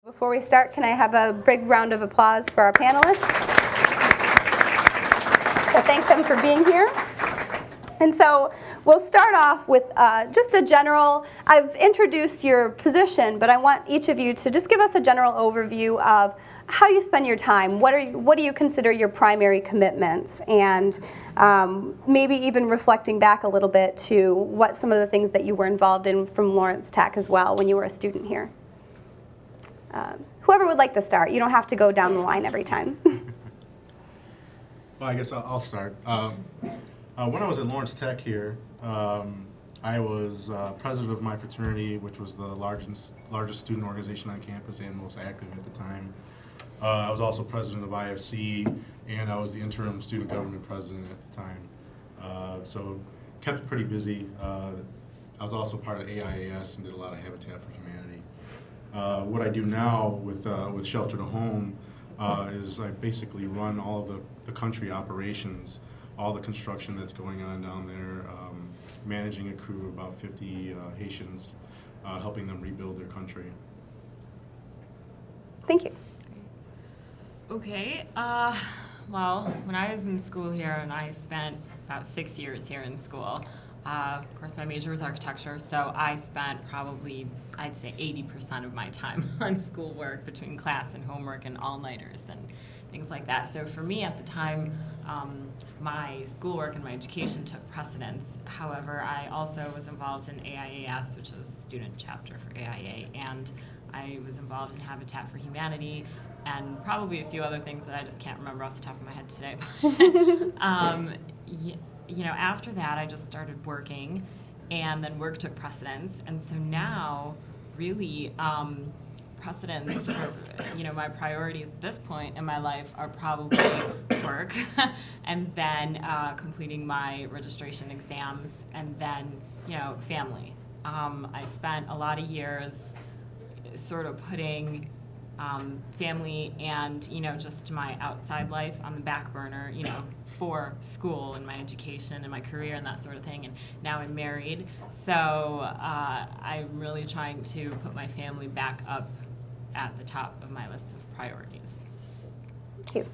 Before we start, can I have a big round of applause for our panelists? So thank them for being here. And so we'll start off with just a general, I've introduced your position, but I want each of you to just give us a general overview of how you spend your time. What do you consider your primary commitments? And maybe even reflecting back a little bit to what some of the things that you were involved in from Lawrence Tech as well when you were a student here. Whoever would like to start. You don't have to go down the line every time. Well, I guess I'll start. When I was at Lawrence Tech here, I was president of my fraternity, which was the largest student organization on campus and most active at the time. I was also president of IFC, and I was the interim student government president at the time. So kept it pretty busy. I was also part of AIAS and did a lot of Habitat for Humanity. What I do now with Shelter to Home is I basically run all of the country operations, all the construction that's going on down there, managing a crew of about 50 Haitians, helping them rebuild their country. Thank you. Okay, well, when I was in school here, and I spent about 6 years here in school, of course my major was architecture, so I spent probably, I'd say 80% of my time on schoolwork between class and homework and all-nighters and things like that. So for me at the time, my schoolwork and my education took precedence. However, I also was involved in AIAS, which is a student chapter for AIA, and I was involved in Habitat for Humanity, and probably a few other things that I just can't remember off the top of my head today. You know, after that, I just started working, and then work took precedence, and so now, really, precedence for, you know, my priorities at this point in my life are probably work, and then completing my registration exams, and then, you know, family. I spent a lot of years sort of putting family and, you know, just my outside life on the back burner, you know, for school and my education and my career and that sort of thing. And now I'm married, so I'm really trying to put my family back up at the top of my list of priorities. Thank you.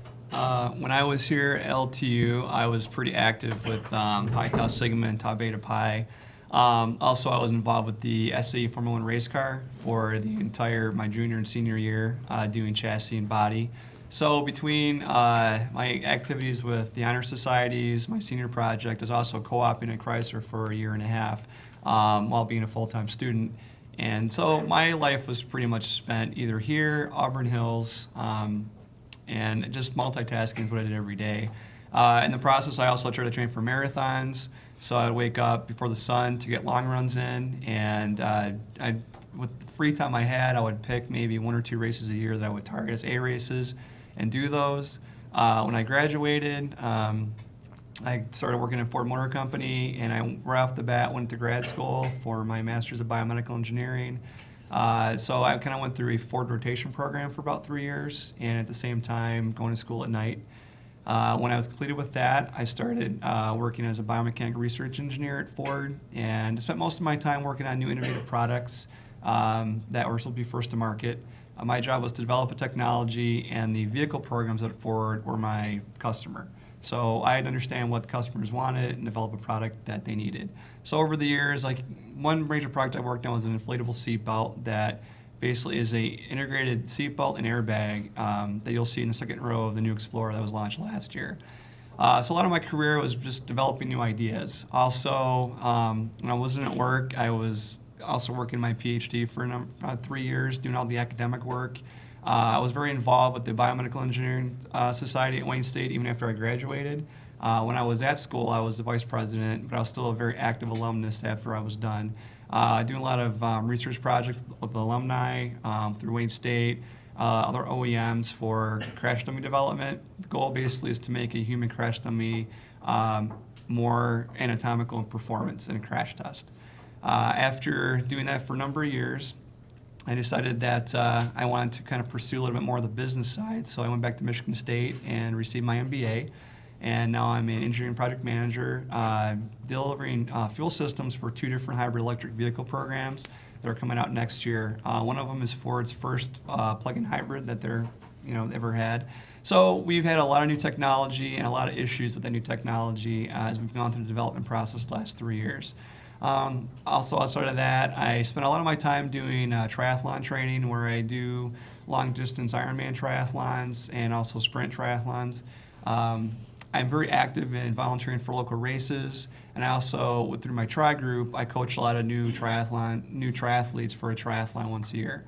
When I was here at LTU, I was pretty active with Pi Tau Sigma and Tau Beta Pi. Also, I was involved with the SAE Formula 1 race car for the entire my junior and senior year, doing chassis and body. So between my activities with the honor societies, my senior project, I was also co-oping at Chrysler for a year and a half while being a full-time student. And so my life was pretty much spent either here, Auburn Hills, and just multitasking is what I did every day. In the process, I also tried to train for marathons. So I'd wake up before the sun to get long runs in, and with the free time I had, I would pick maybe 1 or 2 races a year that I would target as A races and do those. When I graduated, I started working at Ford Motor Company, and I right off the bat went to grad school for my master's of biomedical engineering. So I kind of went through a Ford rotation program for about 3 years, and at the same time going to school at night. When I was completed with that, I started working as a biomechanical research engineer at Ford, and spent most of my time working on new innovative products that were supposed to be first to market. My job was to develop a technology, and the vehicle programs at Ford were my customer. So I had to understand what the customers wanted and develop a product that they needed. So over the years, like one major product I worked on was an inflatable seatbelt that basically is a integrated seatbelt and airbag that you'll see in the second row of the new Explorer that was launched last year. So a lot of my career was just developing new ideas. Also, when I wasn't at work, I was also working my PhD for about 3 years, doing all the academic work. I was very involved with the Biomedical Engineering Society at Wayne State even after I graduated. When I was at school, I was the vice president, but I was still a very active alumnus after I was done. Doing a lot of research projects with Alumni through Wayne State, other OEMs for crash dummy development. The goal basically is to make a human crash dummy more anatomical in performance in a crash test. After doing that for a number of years, I decided that I wanted to kind of pursue a little bit more of the business side, so I went back to Michigan State and received my MBA. And now I'm an engineering project manager delivering fuel systems for 2 different hybrid electric vehicle programs. that are coming out next year. One of them is Ford's first plug-in hybrid that they're ever had. So we've had a lot of new technology and a lot of issues with that new technology as we've gone through the development process the last 3 years. Also, outside of that, I spend a lot of my time doing triathlon training, where I do long-distance Ironman triathlons and also sprint triathlons. I'm very active in volunteering for local races, and I also, through my tri group, I coach a lot of new triathletes for a triathlon once a year.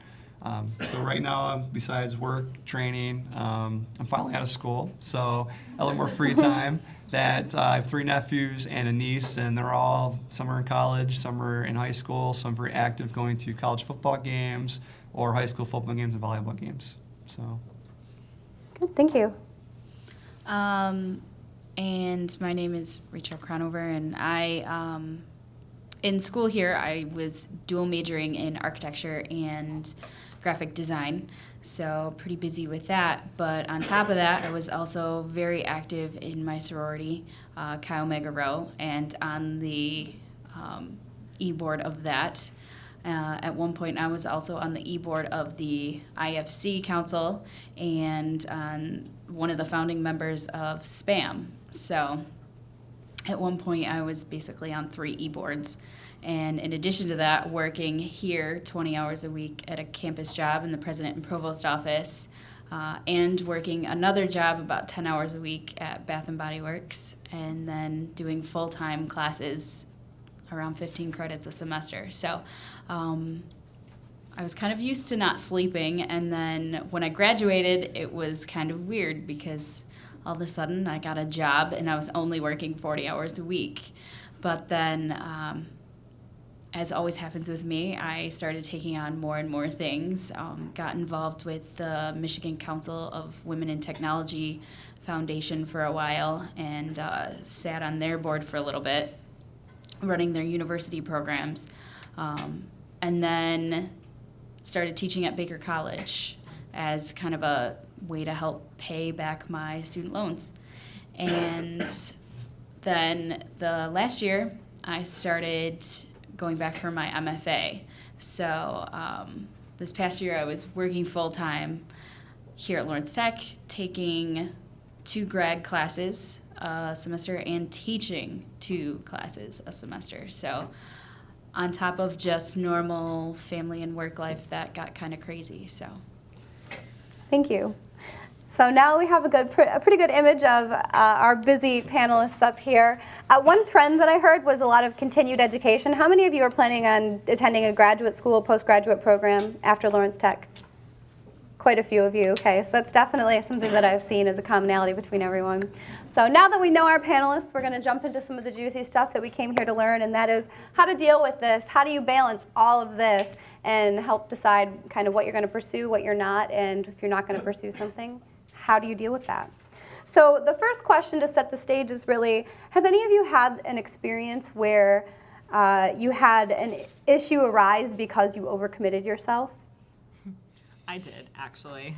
So right now, besides work, training, I'm finally out of school, so a little more free time. I have 3 nephews and a niece, and some are in college, some are in high school, some very active going to college football games or high school football games and volleyball games. So. Good, thank you. And my name is Rachel Cronover, and I, in school here, I was dual majoring in architecture and graphic design, so pretty busy with that. But on top of that, I was also very active in my sorority, Chi Omega Rho, and on the e-board of that. At one point, I was also on the e-board of the IFC Council and on one of the founding members of SPAM. So at one point, I was basically on 3 e-boards. And in addition to that, working here 20 hours a week at a campus job in the president and provost office, and working another job about 10 hours a week at Bath and Body Works, and then doing full-time classes around 15 credits a semester. So I was kind of used to not sleeping, and then when I graduated, it was kind of weird because all of a sudden I got a job and I was only working 40 hours a week. But then, as always happens with me, I started taking on more and more things, got involved with the Michigan Council of Women in Technology Foundation for a while, and sat on their board for a little bit, running their university programs, and then started teaching at Baker College as kind of a way to help pay back my student loans. And then the last year, I started going back for my MFA. So this past year, I was working full-time here at Lawrence Tech, taking 2 grad classes a semester and teaching 2 classes a semester. So on top of just normal family and work life, that got kind of crazy. So Thank you. So now we have a pretty good image of our busy panelists up here. One trend that I heard was a lot of continued education. How many of you are planning on attending a graduate school, postgraduate program after Lawrence Tech? Quite a few of you, okay. So that's definitely something that I've seen as a commonality between everyone. So now that we know our panelists, we're going to jump into some of the juicy stuff that we came here to learn, and that is how to deal with this. How do you balance all of this and help decide kind of what you're going to pursue, what you're not, and if you're not going to pursue something, how do you deal with that? So the first question to set the stage is really, have any of you had an experience where you had an issue arise because you overcommitted yourself? I did, actually.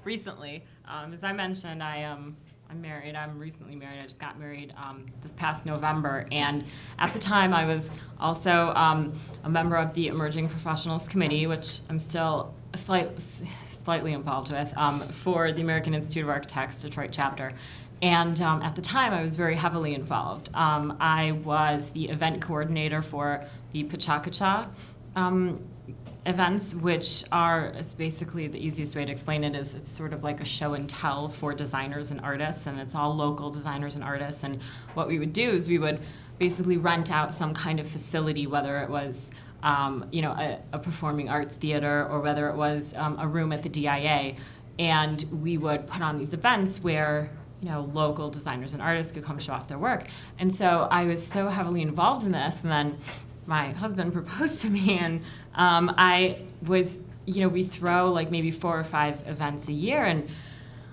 Recently, as I mentioned, I'm married. I'm recently married. I just got married this past November. And at the time, I was also a member of the Emerging Professionals Committee, which I'm still slightly involved with, for the American Institute of Architects Detroit chapter. And at the time, I was very heavily involved. I was the event coordinator for the Pachacacha events, which is basically, the easiest way to explain it is it's sort of like a show and tell for designers and artists, and it's all local designers and artists. And what we would do is we would basically rent out some kind of facility, whether it was a performing arts theater or whether it was a room at the DIA, and we would put on these events where local designers and artists could come show off their work. And so I was so heavily involved in this, and then my husband proposed to me, and I was, we throw like maybe 4 or 5 events a year, and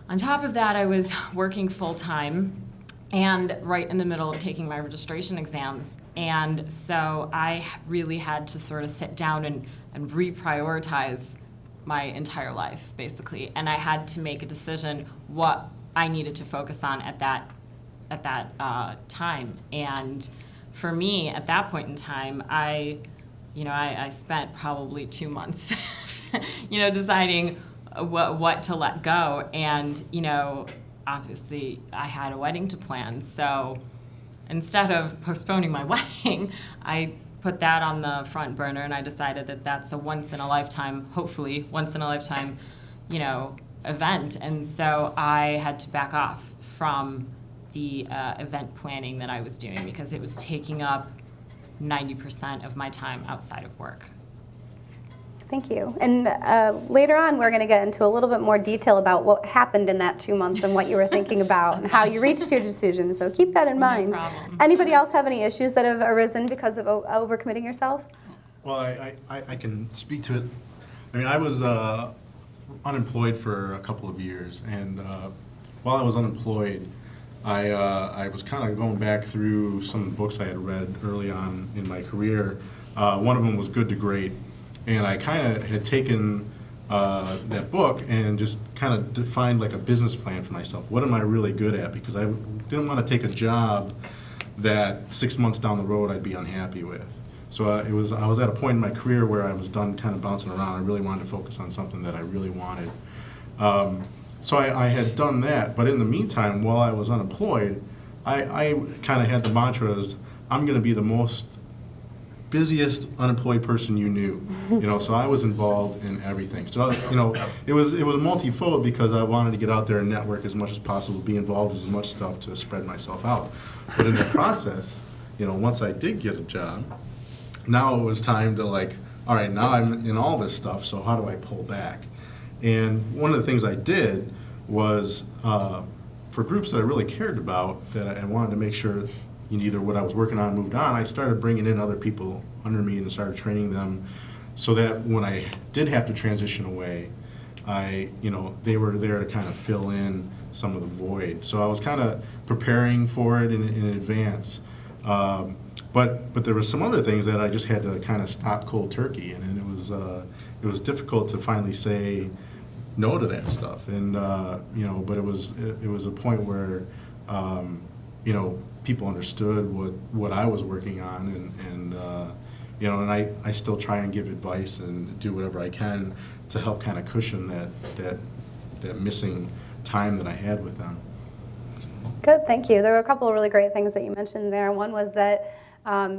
on top of that, I was working full-time and right in the middle of taking my registration exams. And so I really had to sort of sit down and reprioritize my entire life, basically. And I had to make a decision what I needed to focus on at that time. And for me, at that point in time, I I spent probably 2 months, deciding what to let go. And, obviously I had a wedding to plan. So instead of postponing my wedding, I put that on the front burner, and I decided that that's a hopefully once in a lifetime, event. And so I had to back off from the event planning that I was doing because it was taking up 90% of my time outside of work. Thank you. And later on, we're going to get into a little bit more detail about what happened in that 2 months and what you were thinking about and how you reached your decision. So keep that in mind. problem. Anybody else have any issues that have arisen because of overcommitting yourself? Well, I can speak to it. I mean, I was unemployed for a couple of years, and while I was unemployed, I was kind of going back through some books I had read early on in my career. One of them was Good to Great, and I kind of had taken that book and just kind of defined like a business plan for myself. What am I really good at? Because I didn't want to take a job that 6 months down the road I'd be unhappy with. So I was at a point in my career where I was done kind of bouncing around. I really wanted to focus on something that I really wanted. So I had done that, but in the meantime, while I was unemployed, I kind of had the mantra as, I'm going to be the most busiest unemployed person you knew. So I was involved in everything. So it was multifold because I wanted to get out there and network as much as possible, be involved in as much stuff to spread myself out. But in the process, once I did get a job, now it was time to all right, now I'm in all this stuff, so how do I pull back? And one of the things I did was, for groups that I really cared about, that I wanted to make sure either what I was working on moved on, I started bringing in other people under me and started training them so that when I did have to transition away, they were there to kind of fill in some of the void. So I was kind of preparing for it in advance. But there were some other things that I just had to kind of stop cold turkey, and it was difficult to finally say no to that stuff. And but it was a point where people understood what I was working on, and I still try and give advice and do whatever I can to help kind of cushion that missing time that I had with them. Good, thank you. There were a couple of really great things that you mentioned there. One was that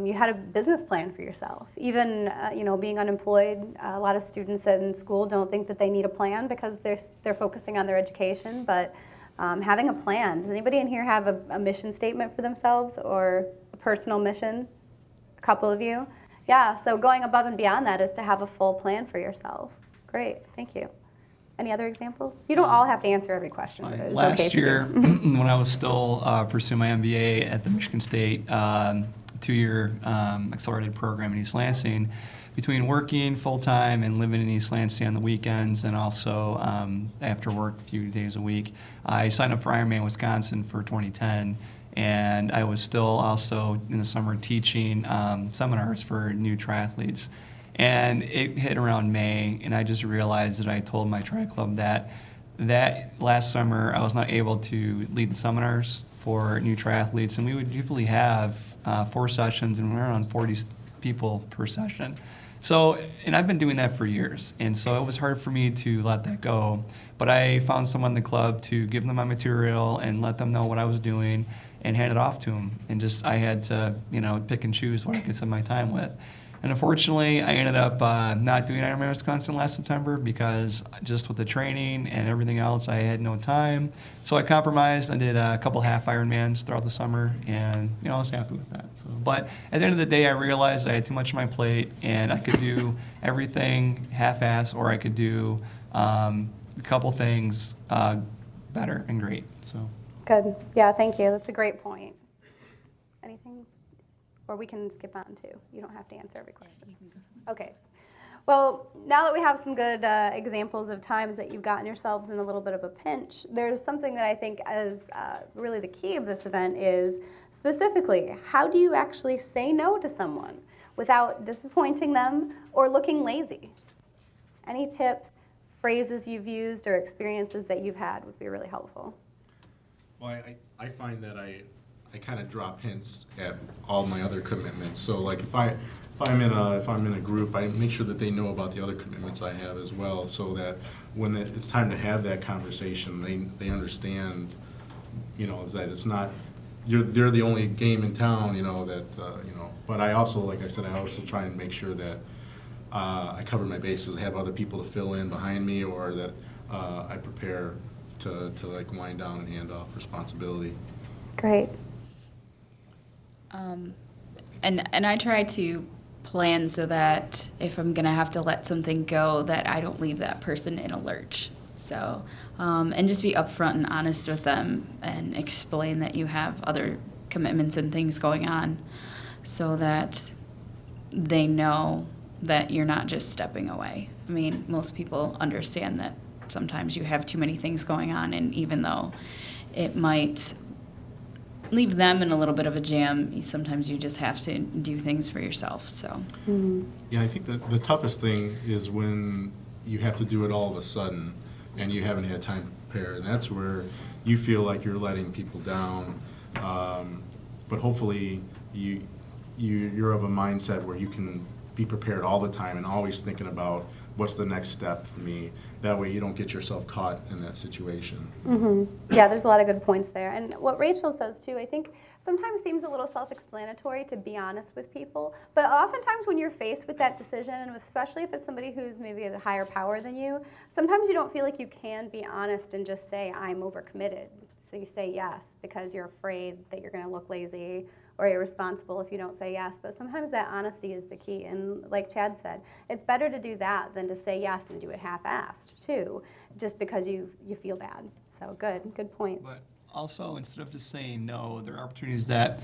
you had a business plan for yourself. Even being unemployed, a lot of students in school don't think that they need a plan because they're focusing on their education. But having a plan. Does anybody in here have a mission statement for themselves or a personal mission? A couple of you? Yeah. So going above and beyond that is to have a full plan for yourself. Great. Thank you. Any other examples? You don't all have to answer every question. But it's Last okay if you year, do. when I was still pursuing my MBA at the Michigan State 2-year accelerated program in East Lansing, between working full-time and living in East Lansing on the weekends and also after work a few days a week, I signed up for Ironman Wisconsin for 2010, and I was still also in the summer teaching seminars for new triathletes. And it hit around May, and I just realized that I told my tri club that last summer I was not able to lead the seminars for new triathletes, and we would usually have 4 sessions, and we're around 40 people per session. So, and I've been doing that for years, and so it was hard for me to let that go. But I found someone in the club to give them my material and let them know what I was doing and hand it off to them. And just, I had to, pick and choose what I could spend my time with. And unfortunately, I ended up not doing Ironman Wisconsin last September because just with the training and everything else, I had no time. So I compromised. I did a couple half Ironmans throughout the summer, and I was happy with that. So, but at the end of the day, I realized I had too much on my plate, and I could do everything half-ass, or I could do a couple things better and great. So Good. Yeah, thank you. That's a great point. Anything? Or we can skip on too. You don't have to answer every question. Okay. Well, now that we have some good examples of times that you've gotten yourselves in a little bit of a pinch, there's something that I think is really the key of this event is specifically, how do you actually say no to someone without disappointing them or looking lazy? Any tips, phrases you've used, or experiences that you've had would be really helpful. Well, I find that I kind of drop hints at all my other commitments. So like if I'm in a group, I make sure that they know about the other commitments I have as well, so that when it's time to have that conversation, they understand, is that it's not they're the only game in town, But I also, like I said, I also try and make sure that I cover my bases. I have other people to fill in behind me, or that I prepare to like wind down and hand off responsibility. Great. And I try to plan so that if I'm gonna have to let something go, that I don't leave that person in a lurch. So, and just be upfront and honest with them and explain that you have other commitments and things going on, so that they know that you're not just stepping away. I mean, most people understand that sometimes you have too many things going on, and even though it might leave them in a little bit of a jam, sometimes you just have to do things for yourself. So Yeah, I think the toughest thing is when you have to do it all of a sudden and you haven't had time to prepare, and that's where you feel like you're letting people down. But hopefully you're of a mindset where you can be prepared all the time and always thinking about what's the next step for me. That way you don't get yourself caught in that situation. Yeah, there's a lot of good points there. And what Rachel says too, I think sometimes seems a little self-explanatory, to be honest with people. But oftentimes when you're faced with that decision, and especially if it's somebody who's maybe a higher power than you, sometimes you don't feel like you can be honest and just say, I'm overcommitted. So you say yes because you're afraid that you're going to look lazy or irresponsible if you don't say yes. But sometimes that honesty is the key. And like Chad said, it's better to do that than to say yes and do it half-assed too, just because you feel bad. So good point. But also, instead of just saying no, there are opportunities that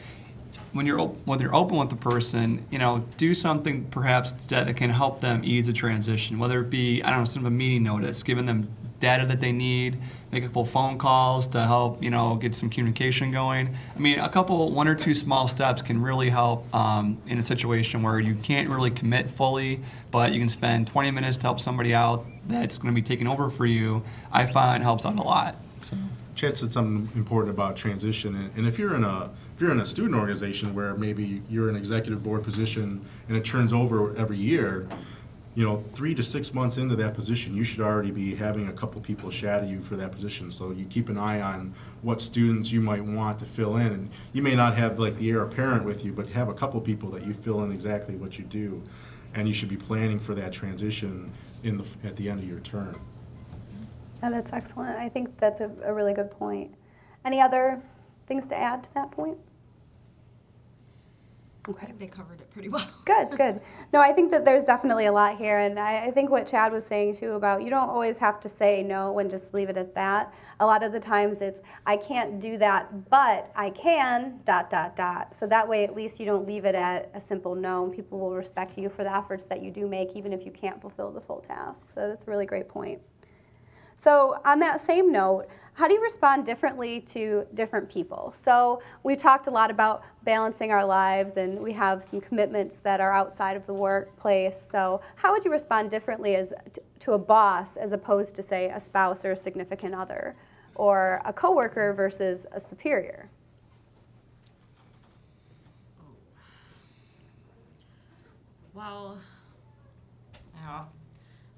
when you're open with the person, do something perhaps that can help them ease the transition, whether it be, I don't know, send them a meeting notice, giving them data that they need, make a couple phone calls to help, get some communication going. I mean, one or two small steps can really help in a situation where you can't really commit fully, but you can spend 20 minutes to help somebody out that's going to be taking over for you. I find helps out a lot. So. Chad said something important about transition, and if you're in a student organization where maybe you're an executive board position and it turns over every year, 3 to 6 months into that position, you should already be having a couple people shadow you for that position. So you keep an eye on what students you might want to fill in, and you may not have like the heir apparent with you, but have a couple people that you fill in exactly what you do, and you should be planning for that transition at the end of your term. Oh, that's excellent. I think that's a really good point. Any other things to add to that point? I Okay. think they covered it pretty well. Good. No, I think that there's definitely a lot here, and I think what Chad was saying too about you don't always have to say no and just leave it at that. A lot of the times it's, I can't do that, but I can, ... So that way at least you don't leave it at a simple no, and people will respect you for the efforts that you do make, even if you can't fulfill the full task. So that's a really great point. So on that same note, how do you respond differently to different people? So we've talked a lot about balancing our lives, and we have some commitments that are outside of the workplace. So how would you respond differently to a boss as opposed to, say, a spouse or a significant other, or a coworker versus a superior? Well,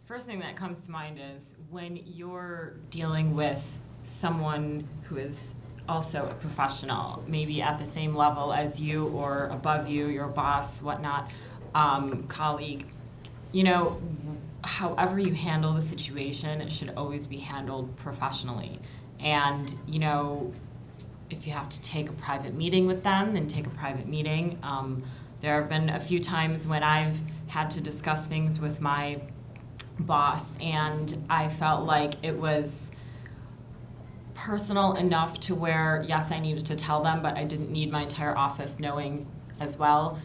first thing that comes to mind is when you're dealing with someone who is also a professional, maybe at the same level as you or above you, your boss, whatnot, colleague, however you handle the situation, it should always be handled professionally. And, if you have to take a private meeting with them, then take a private meeting. There have been a few times when I've had to discuss things with my boss, and I felt like it was personal enough to where, yes, I needed to tell them, but I didn't need my entire office knowing as well.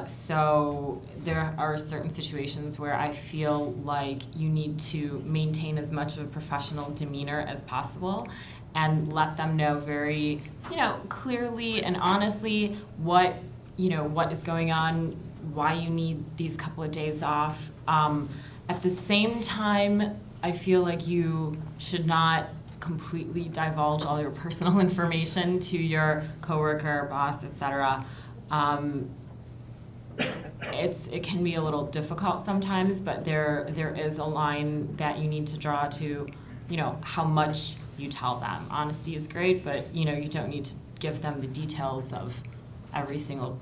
So there are certain situations where I feel like you need to maintain as much of a professional demeanor as possible and let them know very, clearly and honestly what is going on, why you need these couple of days off. At the same time, I feel like you should not completely divulge all your personal information to your coworker, boss, etc. It can be a little difficult sometimes, but there is a line that you need to draw to, how much you tell them. Honesty is great, but you don't need to give them the details of every single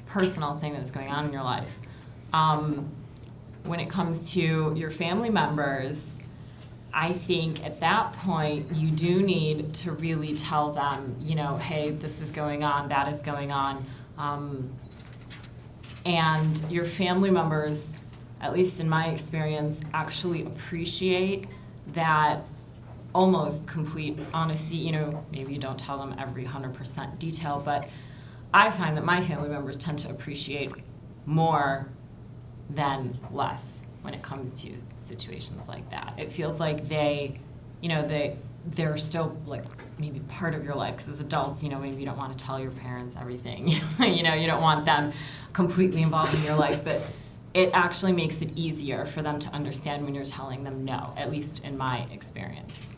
personal thing that's going on in your life. When it comes to your family members, I think at that point you do need to really tell them, hey, this is going on, that is going on. And your family members, at least in my experience, actually appreciate that almost complete honesty. Maybe you don't tell them every 100% detail, but I find that my family members tend to appreciate more than less when it comes to situations like that. It feels like they're still like maybe part of your life, because as adults, maybe you don't want to tell your parents everything. You don't want them completely involved in your life, but it actually makes it easier for them to understand when you're telling them no, at least in my experience.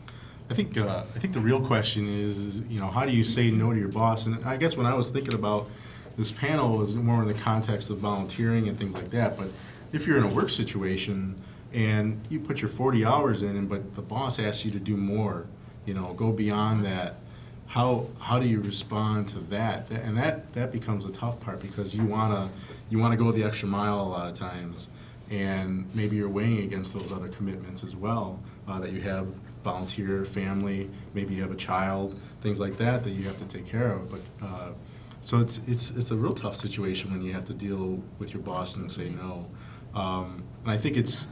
I think the real question is how do you say no to your boss? And I guess when I was thinking about this panel was more in the context of volunteering and things like that. But if you're in a work situation and you put your 40 hours in, but the boss asks you to do more, go beyond that, how do you respond to that? And that becomes a tough part, because you wanna go the extra mile a lot of times, and maybe you're weighing against those other commitments as well, that you have. Volunteer, family, maybe you have a child, things like that you have to take care of. But so it's a real tough situation when you have to deal with your boss and say no. And I think it's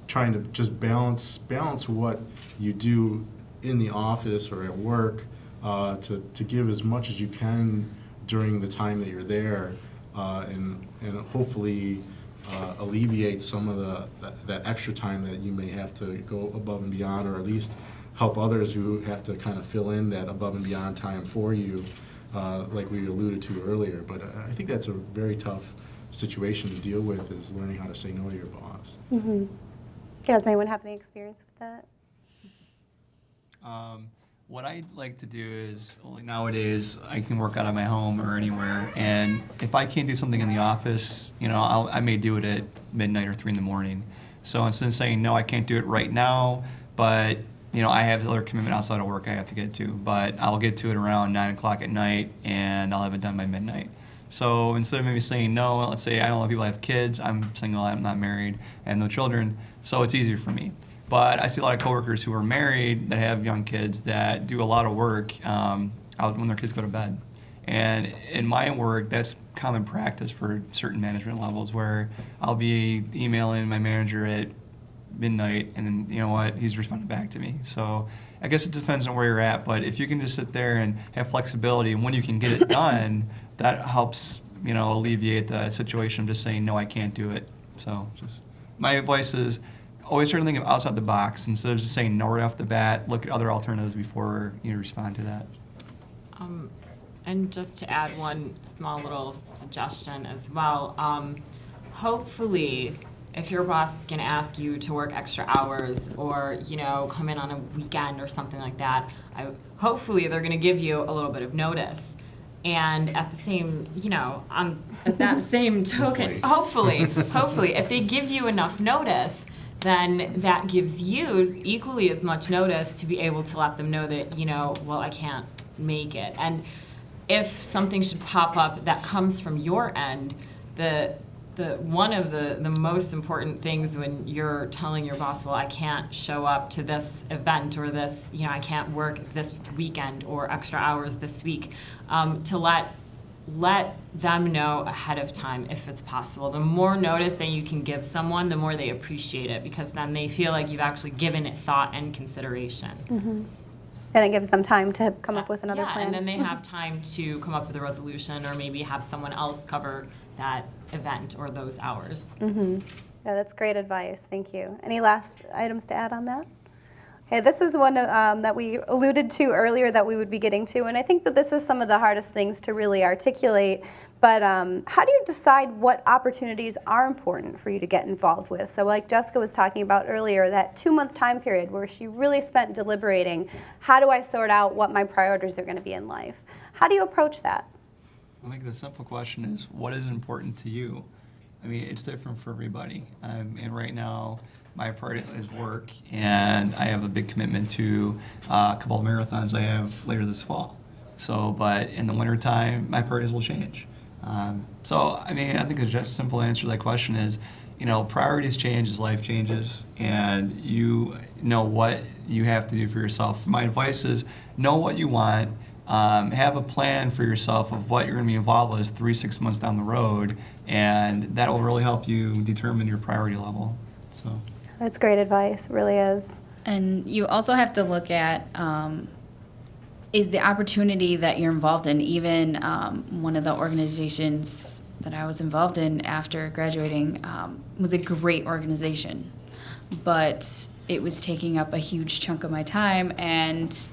trying to just balance what you do in the office or at work, to give as much as you can during the time that you're there, and hopefully alleviate some of that extra time that you may have to go above and beyond, or at least help others who have to kind of fill in that above and beyond time for you, like we alluded to earlier. But I think that's a very tough situation to deal with, is learning how to say no to your boss. Mm-hmm. Yeah, does anyone have any experience with that? What I like to do is, nowadays, I can work out of my home or anywhere, and if I can't do something in the office, I may do it at midnight or 3 in the morning. So instead of saying, no, I can't do it right now, but I have other commitment outside of work I have to get to, but I'll get to it around 9 o'clock at night, and I'll have it done by midnight. So instead of maybe saying no, let's say I know a lot of people have kids, I'm single, I'm not married, I have no children, so it's easier for me. But I see a lot of coworkers who are married that have young kids that do a lot of work out when their kids go to bed. And in my work, that's common practice for certain management levels, where I'll be emailing my manager at midnight, and then, he's responding back to me. So I guess it depends on where you're at, but if you can just sit there and have flexibility, and when you can get it done, that helps, alleviate the situation of just saying, no, I can't do it. So just my advice is, always try to think of outside the box. Instead of just saying no right off the bat, look at other alternatives before you respond to that. And just to add one small little suggestion as well, hopefully if your boss is going to ask you to work extra hours, or come in on a weekend or something like that, hopefully they're going to give you a little bit of notice. And at the same, at that same token, hopefully, if they give you enough notice, then that gives you equally as much notice to be able to let them know that, well, I can't make it. And if something should pop up that comes from your end, the one of the most important things when you're telling your boss, well, I can't show up to this event, or this, I can't work this weekend or extra hours this week, to let them know ahead of time if it's possible. The more notice that you can give someone, the more they appreciate it, because then they feel like you've actually given it thought and consideration. Mm-hmm. And it gives them time to come up with another plan. Yeah, and then they have time to come up with a resolution, or maybe have someone else cover that event or those hours. Mm-hmm. Yeah, that's great advice. Thank you. Any last items to add on that? Okay, this is one that we alluded to earlier that we would be getting to, and I think that this is some of the hardest things to really articulate. But how do you decide what opportunities are important for you to get involved with? So like Jessica was talking about earlier, that 2-month time period where she really spent deliberating, how do I sort out what my priorities are going to be in life? How do you approach that? I think the simple question is, what is important to you? I mean, it's different for everybody. And right now, my priority is work, and I have a big commitment to a couple of marathons I have later this fall. So, but in the wintertime, my priorities will change. So, I mean, I think the just simple answer to that question is, you know, priorities change as life changes, and you know what you have to do for yourself. My advice is, know what you want. Have a plan for yourself of what you're going to be involved with 3-6 months down the road, and that will really help you determine your priority level. So That's great advice, it really is. And you also have to look at is the opportunity that you're involved in, even one of the organizations that I was involved in after graduating was a great organization, but it was taking up a huge chunk of my time, and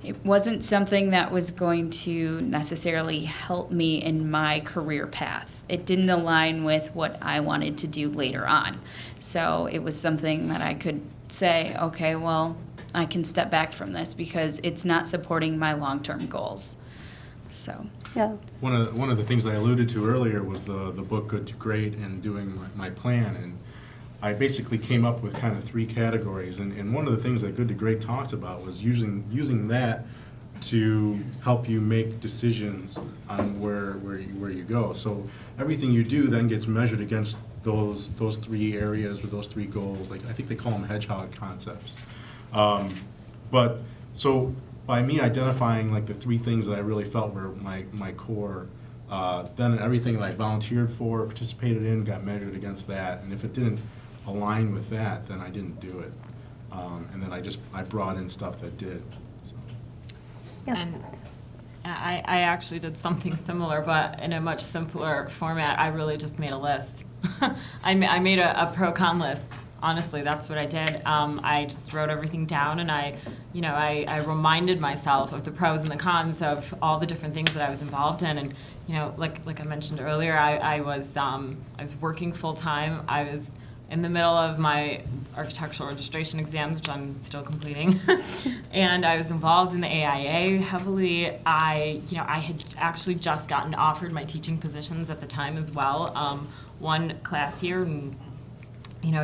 it wasn't something that was going to necessarily help me in my career path. It didn't align with what I wanted to do later on. So it was something that I could say, okay, well, I can step back from this because it's not supporting my long-term goals. So Yeah. One of the things I alluded to earlier was the book Good to Great and doing my plan, and I basically came up with kind of 3 categories, and one of the things that Good to Great talked about was using that to help you make decisions on where you go. So everything you do then gets measured against those 3 areas or those 3 goals. Like, I think they call them hedgehog concepts. But so by me identifying like the 3 things that I really felt were my core, then everything that I volunteered for, participated in, got measured against that, and if it didn't align with that, then I didn't do it. And then I brought in stuff that did. So. Yeah. And I actually did something similar, but in a much simpler format. I really just made a list. I made a pro-con list. Honestly, that's what I did. I just wrote everything down, and I reminded myself of the pros and the cons of all the different things that I was involved in. And like I mentioned earlier, I was working full time. I was in the middle of my architectural registration exams, which I'm still completing, and I was involved in the AIA heavily. I had actually just gotten offered my teaching positions at the time as well. One class here, and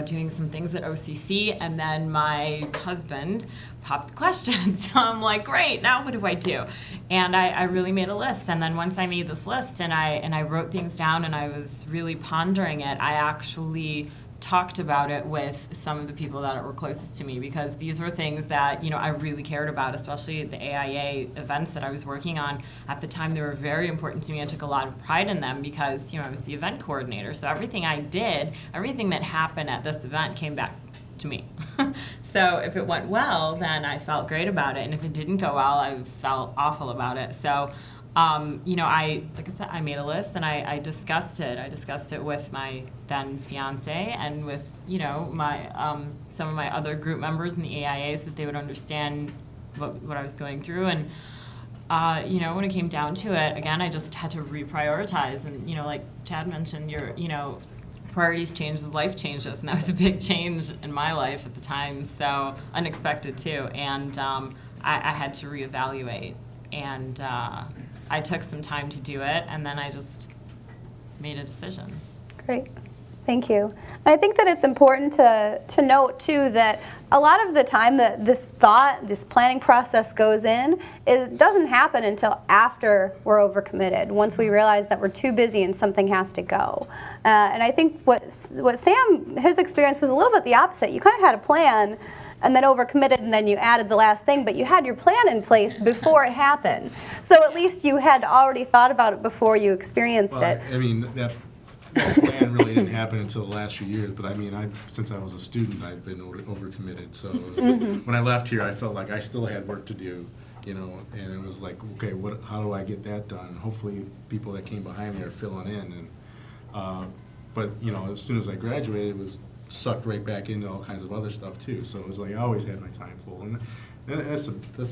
doing some things at OCC, and then my husband popped the question. So I'm like, great, now what do I do? And I really made a list. And then once I made this list and I wrote things down and I was really pondering it, I actually talked about it with some of the people that were closest to me, because these were things that I really cared about, especially the AIA events that I was working on at the time. They were very important to me. I took a lot of pride in them because I was the event coordinator, so everything I did, everything that happened at this event came back to me. So if it went well, then I felt great about it, and if it didn't go well, I felt awful about it. So like I said, I made a list and I discussed it. I discussed it with my then fiance and with, my some of my other group members in the AIA, so that they would understand what I was going through. And, when it came down to it, again, I just had to reprioritize. And, like Chad mentioned, your, priorities change as life changes. And that was a big change in my life at the time, so unexpected too. And I had to reevaluate. And I took some time to do it, and then I just made a decision. Great. Thank you. And I think that it's important to note, too, that a lot of the time that this planning process goes in, it doesn't happen until after we're overcommitted, once we realize that we're too busy and something has to go. And I think what Sam, his experience was a little bit the opposite. You kind of had a plan, and then overcommitted, and then you added the last thing, but you had your plan in place before it happened. So at least you had already thought about it before you experienced it. I mean, that plan really didn't happen until the last few years, but I mean, since I was a student, I've been overcommitted. So when I left here, I felt like I still had work to do, and it was like, okay, how do I get that done? Hopefully people that came behind me are filling in. And but as soon as I graduated, it was sucked right back into all kinds of other stuff too. So it was like I always had my time full, and that's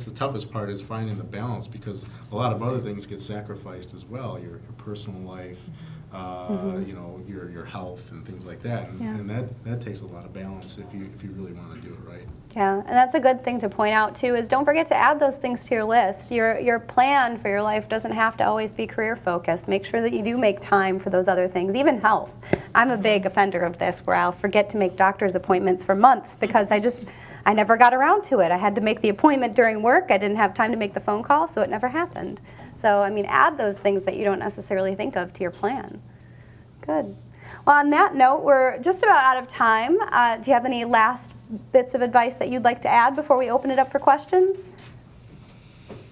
the toughest part is finding the balance, because a lot of other things get sacrificed as well. Your personal life, you know, your health and things like that, and that takes a lot of balance if you really want to do it right. Yeah, and that's a good thing to point out too, is don't forget to add those things to your list. Your plan for your life doesn't have to always be career focused. Make sure that you do make time for those other things, even health. I'm a big offender of this, where I'll forget to make doctor's appointments for months because I never got around to it. I had to make the appointment during work. I didn't have time to make the phone call, so it never happened. So, I mean, add those things that you don't necessarily think of to your plan. Good. Well, on that note, we're just about out of time. Do you have any last bits of advice that you'd like to add before we open it up for questions?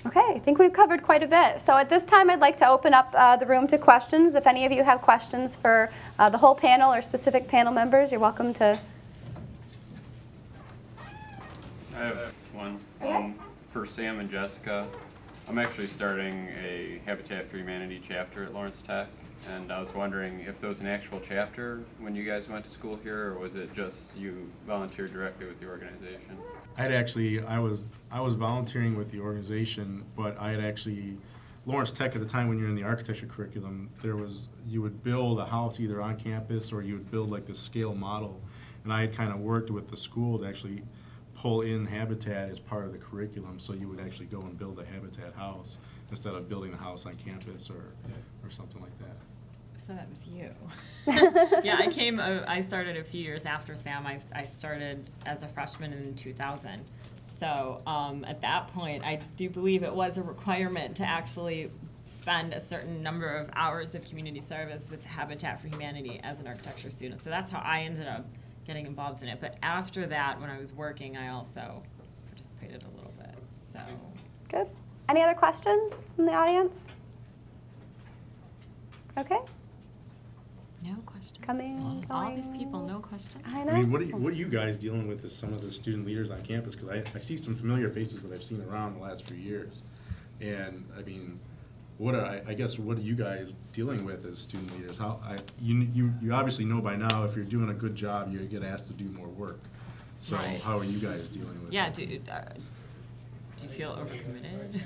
Okay, I think we've covered quite a bit. So at this time, I'd like to open up the room to questions. If any of you have questions for the whole panel or specific panel members, you're welcome to. I have one. For Sam and Jessica, I'm actually starting a Habitat for Humanity chapter at Lawrence Tech, and I was wondering if there was an actual chapter when you guys went to school here, or was it just you volunteered directly with the organization? I was volunteering with the organization, but I had actually, Lawrence Tech at the time when you're in the architecture curriculum, you would build a house either on campus or you would build like the scale model, and I had kind of worked with the school to actually pull in Habitat as part of the curriculum, so you would actually go and build a Habitat house instead of building the house on campus or something like that. So that was you. Yeah, I started a few years after Sam. I started as a freshman in 2000. So at that point, I do believe it was a requirement to actually spend a certain number of hours of community service with Habitat for Humanity as an architecture student. So that's how I ended up getting involved in it. But after that, when I was working, I also participated a little bit. So Good. Any other questions from the audience? Okay. no questions. Coming, All going. these people, no questions. I know. I mean, what are you guys dealing with as some of the student leaders on campus? Because I see some familiar faces that I've seen around the last few years. And, I mean, what are you guys dealing with as student leaders? You obviously know by now if you're doing a good job, you get asked to do more work. So Right. how are you guys dealing with Yeah, it? do you feel overcommitted?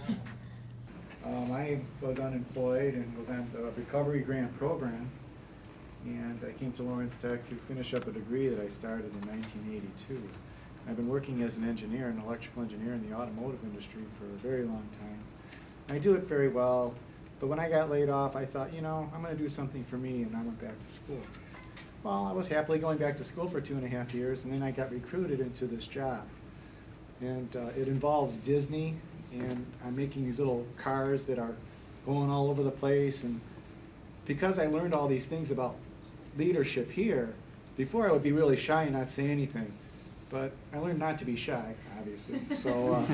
I was unemployed and was on the recovery grant program, and I came to Lawrence Tech to finish up a degree that I started in 1982. I've been working as an engineer, an electrical engineer in the automotive industry for a very long time. I do it very well, but when I got laid off, I thought, I'm going to do something for me, and I went back to school. Well, I was happily going back to school for 2.5 years, and then I got recruited into this job. And it involves Disney, and I'm making these little cars that are going all over the place. And because I learned all these things about leadership here, before I would be really shy and not say anything. But I learned not to be shy, obviously. So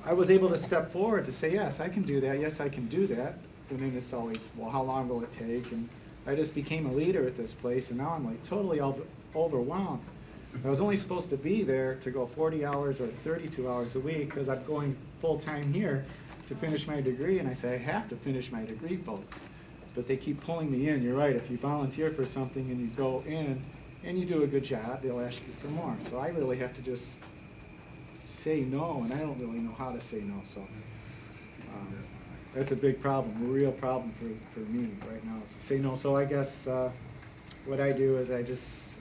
I was able to step forward to say, yes, I can do that, yes, I can do that. And then it's always, well, how long will it take? And I just became a leader at this place, and now I'm like totally overwhelmed. I was only supposed to be there to go 40 hours or 32 hours a week because I'm going full-time here to finish my degree, and I say, I have to finish my degree, folks. But they keep pulling me in. You're right, if you volunteer for something and you go in and you do a good job, they'll ask you for more. So I really have to just say no, and I don't really know how to say no. So that's a big problem, a real problem for me right now, is to say no. So I guess what I do is I just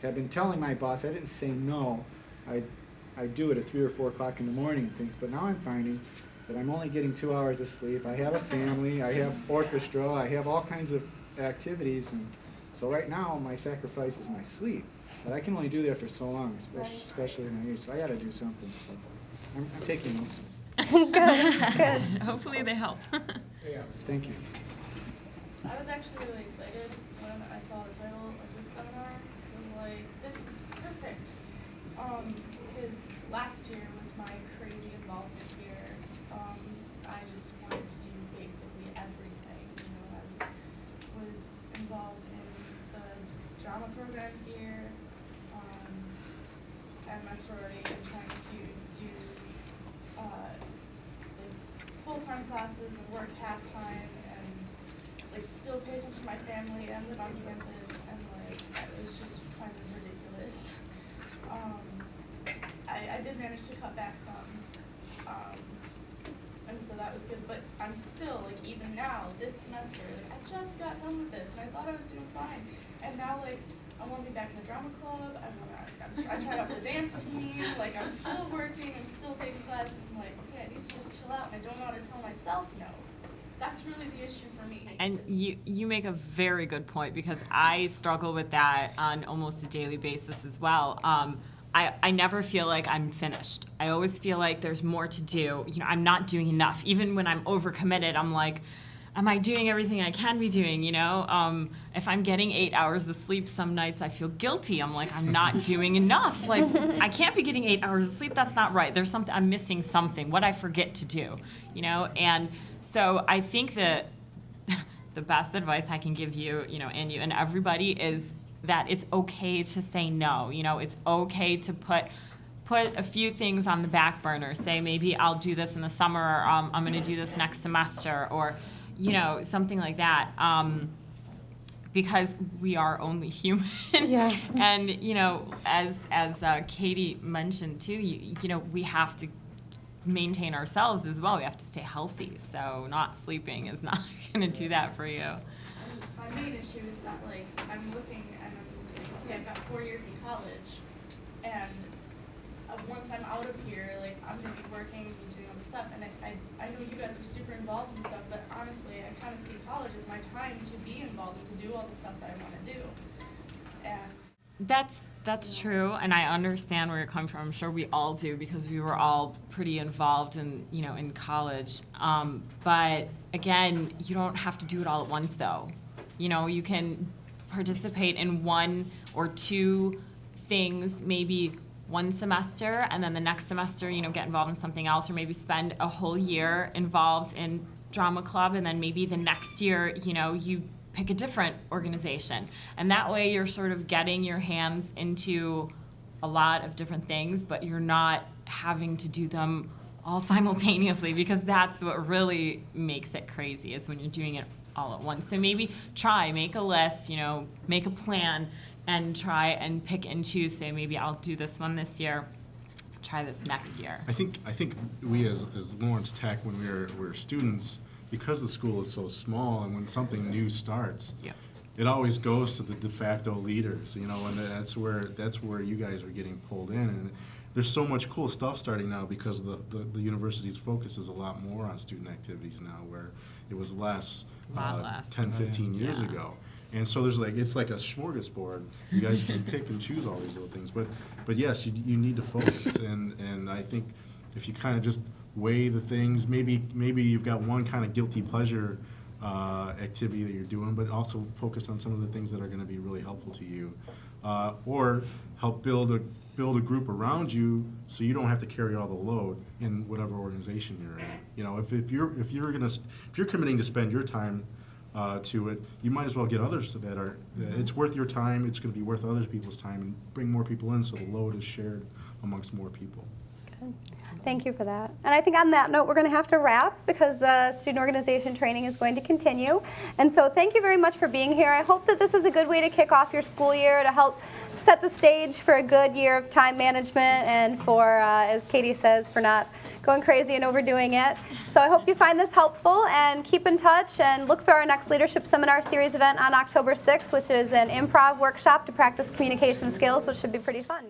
have been telling my boss, I didn't say no. I do it at 3 or 4 o'clock in the morning and things, but now I'm finding that I'm only getting 2 hours of sleep. I have a family, I have orchestra, I have all kinds of activities, and so right now my sacrifice is my sleep. But I can only do that for so long, especially in my age, so I gotta do something. So I'm taking notes. Good. Hopefully they help. Yeah, thank you. I was actually really excited when I saw the title of this seminar. I was like, this is perfect. Because last year was my crazy involvement here. I just wanted to do basically everything. I was involved in the drama program here, and my sorority, and trying to do full-time classes and work half-time and still pay attention to my family and live on campus and it was just kind of ridiculous. I did manage to cut back some, and so that was good, but I'm still, like, even now, this semester, like, I just got done with this, and I thought I was doing fine, and now, like, I want to be back in the drama club, I tried out for the dance team, like, I'm still working, I'm still taking classes, I'm like, okay, I need to just chill out, and I don't know how to tell myself no. That's really the issue for me. And you make a very good point, because I struggle with that on almost a daily basis as well. I never feel like I'm finished. I always feel like there's more to do. You know, I'm not doing enough. Even when I'm overcommitted, I'm like, am I doing everything I can be doing, you know? If I'm getting 8 hours of sleep some nights, I feel guilty. I'm like, I'm not doing enough. Like, I can't be getting 8 hours of sleep. That's not right. There's something, I'm missing something. What I forget to do, you know? And so I think that the best advice I can give you, you know, and you and everybody is that it's okay to say no. You know, it's okay to put a few things on the back burner. Say, maybe I'll do this in the summer, or I'm going to do this next semester, or, you know, something like that. Because we are only human. Yeah. And, you know, as Katie mentioned too, you know, we have to maintain ourselves as well. We have to stay healthy. So not sleeping is not going to do that for you. My main issue is that, like, I'm looking and I'm just like, okay, I've got 4 years in college, and once I'm out of here, like, I'm gonna be working and doing all this stuff, and I know you guys are super involved in stuff, but honestly, I kind of see college as my time to be involved and to do all the stuff that I want to do. And That's true, and I understand where you're coming from. I'm sure we all do, because we were all pretty involved in, you know, in college. But again, you don't have to do it all at once, though. You know, you can participate in 1 or 2 things, maybe one semester, and then the next semester, you know, get involved in something else, or maybe spend a whole year involved in drama club, and then maybe the next year, you know, you pick a different organization. And that way you're sort of getting your hands into a lot of different things, but you're not having to do them all simultaneously, because that's what really makes it crazy, is when you're doing it all at once. So maybe make a list, you know, make a plan, and try and pick and choose. Say, maybe I'll do this one this year, try this next year. I think we as Lawrence Tech, when we were students, because the school is so small, and when something new starts, Yeah. it always goes to the de facto leaders, you know, and that's where you guys are getting pulled in. And there's so much cool stuff starting now, because the university's focus is a lot more on student activities now, where it was less, A lot less. 10, 15 years Yeah. ago. And so it's like a smorgasbord. You guys can pick and choose all these little things, but yes, you need to focus, and I think if you kind of just weigh the things, maybe you've got one kind of guilty pleasure activity that you're doing, but also focus on some of the things that are going to be really helpful to you, or help build a group around you, so you don't have to carry all the load in whatever organization you're in. You know, if you're committing to spend your time to it, you might as well get others that are. It's worth your time. It's going to be worth other people's time, and bring more people in, so the load is shared amongst more people. Good. Thank you for that. And I think on that note, we're going to have to wrap, because the student organization training is going to continue. And so thank you very much for being here. I hope that this is a good way to kick off your school year, to help set the stage for a good year of time management, and for, as Katie says, for not going crazy and overdoing it. So I hope you find this helpful, and keep in touch, and look for our next Leadership Seminar Series event on October 6th, which is an improv workshop to practice communication skills, which should be pretty fun.